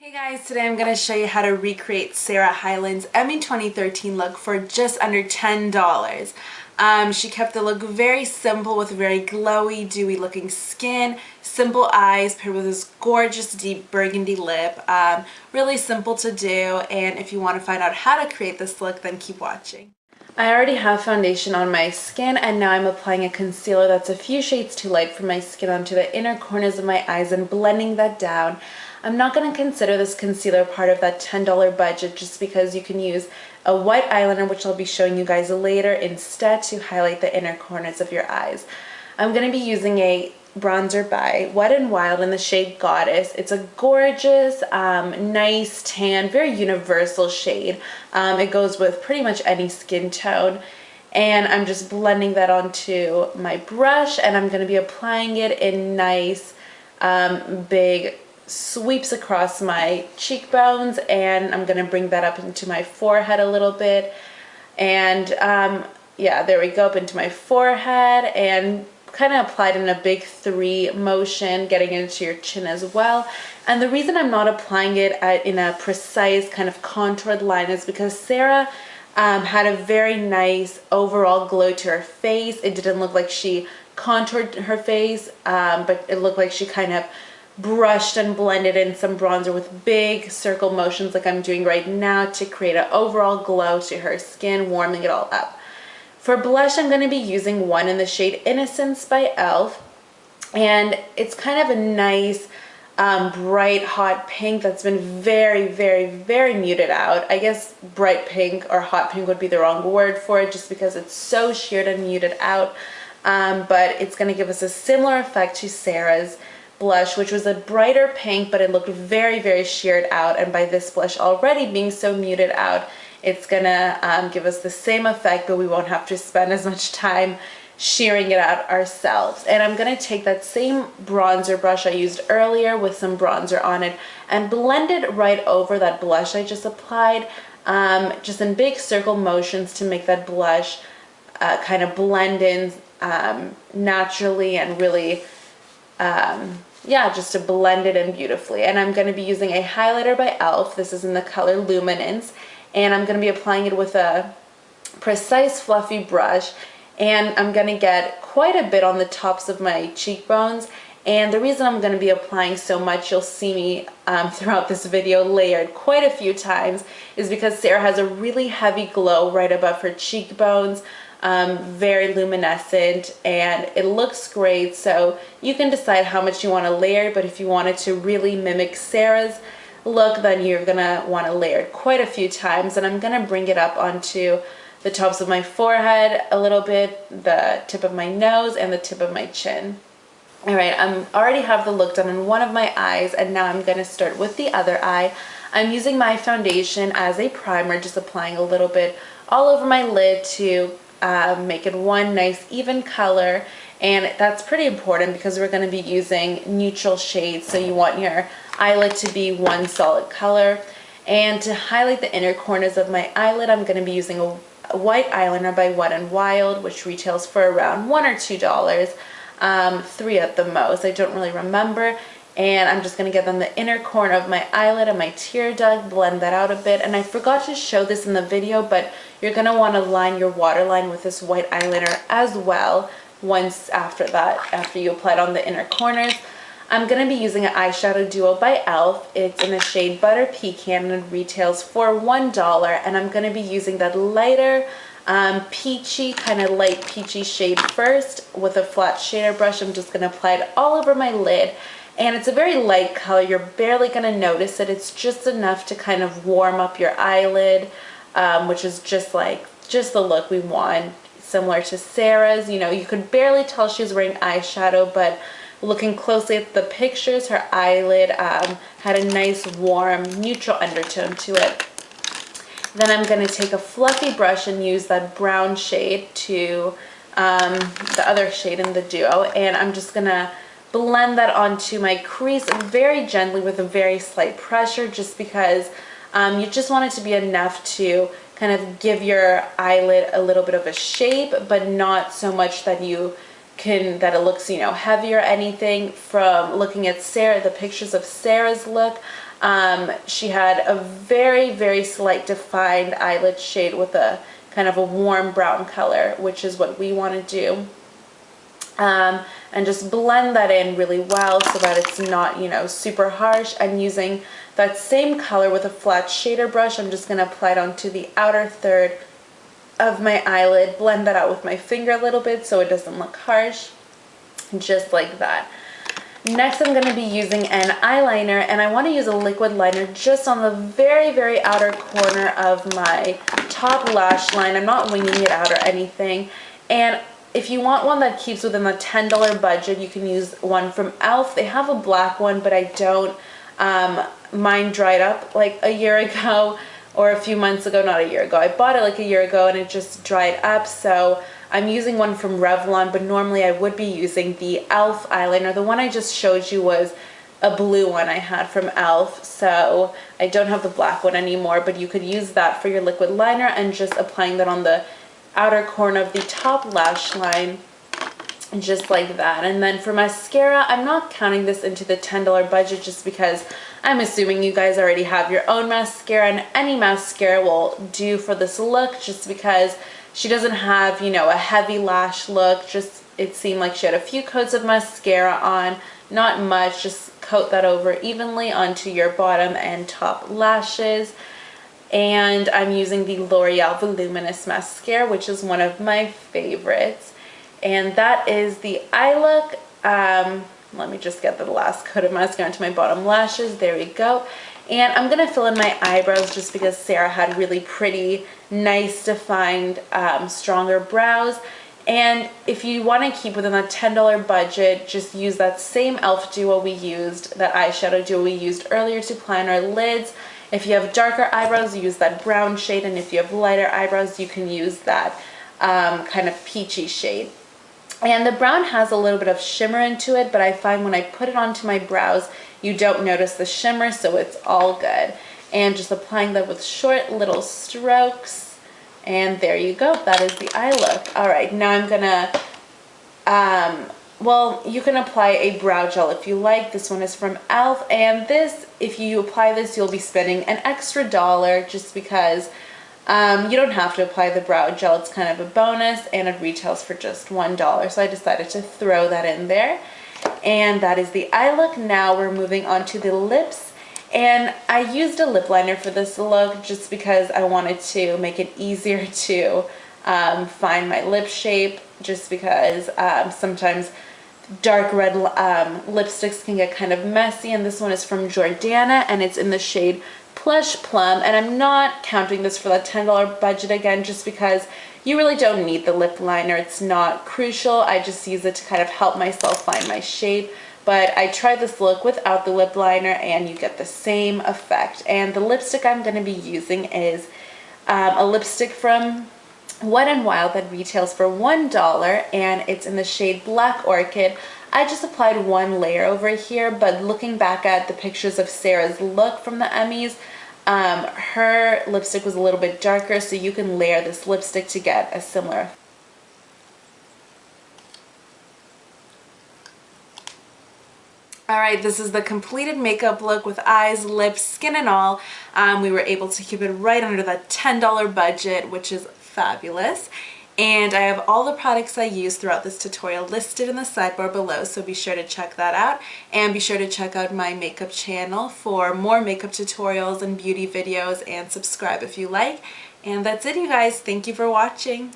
Hey guys, today I'm going to show you how to recreate Sarah Hyland's Emmy 2013 look for just under $10. She kept the look very simple with very glowy, dewy looking skin, simple eyes paired with this gorgeous deep burgundy lip. Really simple to do, and if you want to find out how to create this look, then keep watching. I already have foundation on my skin, and now I'm applying a concealer that's a few shades too light for my skin onto the inner corners of my eyes and blending that down. I'm not going to consider this concealer part of that $10 budget just because you can use a white eyeliner, which I'll be showing you guys later, instead to highlight the inner corners of your eyes. I'm going to be using a bronzer by Wet n Wild in the shade Goddess. It's a gorgeous, nice tan, very universal shade. It goes with pretty much any skin tone. And I'm just blending that onto my brush, and I'm going to be applying it in nice, big sweeps across my cheekbones, and I'm going to bring that up into my forehead a little bit. And yeah, there we go, up into my forehead, and kind of applied in a big 3 motion, getting into your chin as well. And the reason I'm not applying it in a precise kind of contoured line is because Sarah had a very nice overall glow to her face. It didn't look like she contoured her face, but it looked like she kind of brushed and blended in some bronzer with big circle motions like I'm doing right now to create an overall glow to her skin, warming it all up. For blush, I'm going to be using one in the shade Innocence by e.l.f. And it's kind of a nice, bright, hot pink that's been very, very, very muted out. I guess bright pink or hot pink would be the wrong word for it just because it's so sheared and muted out. But it's going to give us a similar effect to Sarah's blush, which was a brighter pink, but it looked very, very sheared out. And by this blush already being so muted out, it's gonna give us the same effect, but we won't have to spend as much time shearing it out ourselves. And I'm gonna take that same bronzer brush I used earlier with some bronzer on it and blend it right over that blush I just applied, just in big circle motions to make that blush kind of blend in naturally and really yeah, just to blend it in beautifully. And I'm going to be using a highlighter by e.l.f. This is in the color Luminance, and I'm going to be applying it with a precise fluffy brush, and I'm going to get quite a bit on the tops of my cheekbones. And the reason I'm going to be applying so much, you'll see me throughout this video layered quite a few times, is because Sarah has a really heavy glow right above her cheekbones. Very luminescent, and it looks great. So you can decide how much you want to layer, but if you wanted to really mimic Sarah's look, then you're gonna want to layer it quite a few times. And I'm gonna bring it up onto the tops of my forehead a little bit, the tip of my nose, and the tip of my chin. Alright, I already have the look done in one of my eyes, and now I'm gonna start with the other eye. I'm using my foundation as a primer, just applying a little bit all over my lid to make it one nice even color. And that's pretty important because we're going to be using neutral shades, so you want your eyelid to be one solid color. And to highlight the inner corners of my eyelid, I'm going to be using a white eyeliner by Wet n Wild, which retails for around $1 or $2, $3 at the most, I don't really remember. And I'm just going to get on the inner corner of my eyelid and my tear duct, blend that out a bit. And I forgot to show this in the video, but you're going to want to line your waterline with this white eyeliner as well once after that, after you apply it on the inner corners. I'm going to be using an Eyeshadow Duo by e.l.f. It's in the shade Butter Pecan, and it retails for $1. And I'm going to be using that lighter, peachy, kind of light peachy shade first with a flat shader brush. I'm just going to apply it all over my lid. And it's a very light color. You're barely going to notice it. It's just enough to kind of warm up your eyelid, which is just the look we want, similar to Sarah's. You know, you could barely tell she's wearing eyeshadow, but looking closely at the pictures, her eyelid had a nice, warm, neutral undertone to it. Then I'm going to take a fluffy brush and use that brown shade to the other shade in the duo, and I'm just going to blend that onto my crease very gently with a very slight pressure, just because you just want it to be enough to kind of give your eyelid a little bit of a shape, but not so much that you that it looks, you know, heavy or anything. From looking at the pictures of Sarah's look, she had a very, very slight defined eyelid shade with a kind of a warm brown color, which is what we want to do. And just blend that in really well so that it's not, you know, super harsh. And using that same color with a flat shader brush, I'm just going to apply it onto the outer third of my eyelid, blend that out with my finger a little bit so it doesn't look harsh, just like that. Next, I'm going to be using an eyeliner, and I want to use a liquid liner just on the very, very outer corner of my top lash line. I'm not winging it out or anything. And if you want one that keeps within the $10 budget, you can use one from e.l.f. They have a black one, but I don't. Mine dried up like a year ago, or a few months ago, not a year ago. I bought it like a year ago and it just dried up, so I'm using one from Revlon, but normally I would be using the e.l.f. eyeliner. The one I just showed you was a blue one I had from e.l.f., so I don't have the black one anymore, but you could use that for your liquid liner and just applying that on the outer corner of the top lash line, just like that. And then for mascara, I'm not counting this into the $10 budget just because I'm assuming you guys already have your own mascara, and any mascara will do for this look just because she doesn't have, you know, a heavy lash look. Just, it seemed like she had a few coats of mascara on, not much. Just coat that over evenly onto your bottom and top lashes. And I'm using the L'Oreal Voluminous mascara, which is one of my favorites. And that is the eye look. Let me just get the last coat of mascara into my bottom lashes. There we go. And I'm going to fill in my eyebrows just because Sarah had really pretty, nice, defined, stronger brows. And if you want to keep within that $10 budget, just use that same e.l.f. duo we used, that eyeshadow duo we used earlier to apply on our lids. If you have darker eyebrows, use that brown shade, and if you have lighter eyebrows, you can use that kind of peachy shade. And the brown has a little bit of shimmer into it, but I find when I put it onto my brows, you don't notice the shimmer, so it's all good. And just applying that with short little strokes, and there you go. That is the eye look. All right, now I'm gonna, well, you can apply a brow gel if you like. This one is from e.l.f. And this, if you apply this, you'll be spending an extra $1 just because you don't have to apply the brow gel. It's kind of a bonus, and it retails for just $1. So I decided to throw that in there. And that is the eye look. Now we're moving on to the lips. And I used a lip liner for this look just because I wanted to make it easier to find my lip shape, just because sometimes dark red lipsticks can get kind of messy. And this one is from Jordana, and it's in the shade Plush Plum. And I'm not counting this for that $10 budget again, just because you really don't need the lip liner. It's not crucial. I just use it to kind of help myself find my shape. But I tried this look without the lip liner, and you get the same effect. And the lipstick I'm going to be using is a lipstick from Wet n Wild that retails for $1, and it's in the shade Black Orchid. I just applied one layer over here, but looking back at the pictures of Sarah's look from the Emmys, her lipstick was a little bit darker, so you can layer this lipstick to get a similar. Alright, this is the completed makeup look with eyes, lips, skin and all. We were able to keep it right under that $10 budget, which is fabulous. And I have all the products I used throughout this tutorial listed in the sidebar below, so be sure to check that out. And be sure to check out my makeup channel for more makeup tutorials and beauty videos, and subscribe if you like. And that's it, you guys. Thank you for watching.